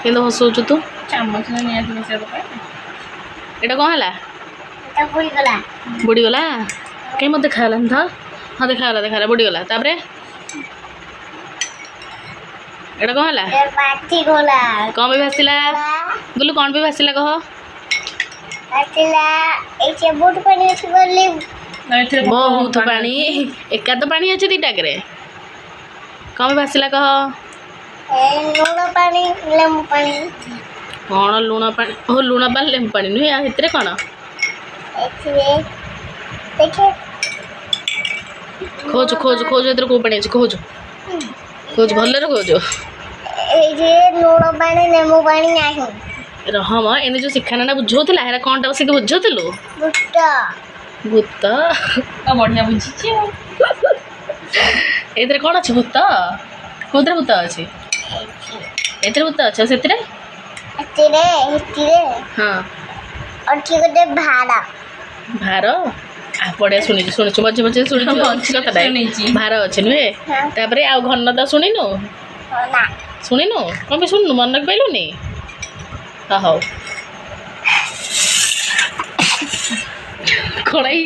କିନ୍ତୁ ହସୁଛୁ ତୁ ଚାମଚ ନିହାତି ମିଶିବା ଦରକାର। ଏଇଟା କ'ଣ ହେଲା ବୁଡ଼ିଗଲା କାହିଁ ମୋତେ ଦେଖାଗଲାନି ତ ହଁ ଦେଖାଗଲା ବୁଡ଼ିଗଲା ତାପରେ ଏଇଟା କ'ଣ ହେଲା କ'ଣ ପାଇଁ ଭାସିଲା ଗୁଲୁ କ'ଣ ପାଇଁ ଭାସିଲା କହ ବହୁତ ପାଣି ଏକା ତ ପାଣି ଅଛି ଦୁଇଟାକରେ କ'ଣ ପାଇଁ ଭାସିଲା କହ କ'ଣ ଲୁଣ ପାଣି ଓ ଲୁଣ ପାଣି ଲେମ୍ବୁ ପାଣି ନୁହେଁ ଆଉ ସେଥିରେ କ'ଣ ଖୋଜୁ ଖୋଜୁ ଖୋଜୁ ଏଥିରେ କେଉଁ ପାଣି ଅଛି ଖୋଜୁ ଖୋଜୁ ଭଲରେ ଖୋଜୁ ରହ ମ ଏମିତି ଯେଉଁ ଶିଖାନାଟା ବୁଝାଉଥିଲା ହେରା କ'ଣଟା ବସିକି ବୁଝାଉଥିଲୁ ଭୂତ ବଢ଼ିଆ ବୁଝିଛି ଆଉ ଏଥିରେ କ'ଣ ଅଛି ଭୂତ କେଉଁଥିରେ ଭୂତ ଅଛି ଏଥିରେ ଭୂତ ଅଛି ଆଉ ସେଥିରେ ହଁ ଭାର ବଢ଼ିଆ ଶୁଣିଛୁ ଶୁଣିଛୁ ମଝି ମଝିରେ ଶୁଣିଛୁ କଥାଟା ଭାର ଅଛି ନୁହେଁ ତାପରେ ଆଉ ଘନ ତ ଶୁଣିନୁ ଶୁଣିନୁ କ'ଣ ପାଇଁ ଶୁଣିନୁ ମନେ ପାଇଲୁନି ହଉ କଡ଼ାଇ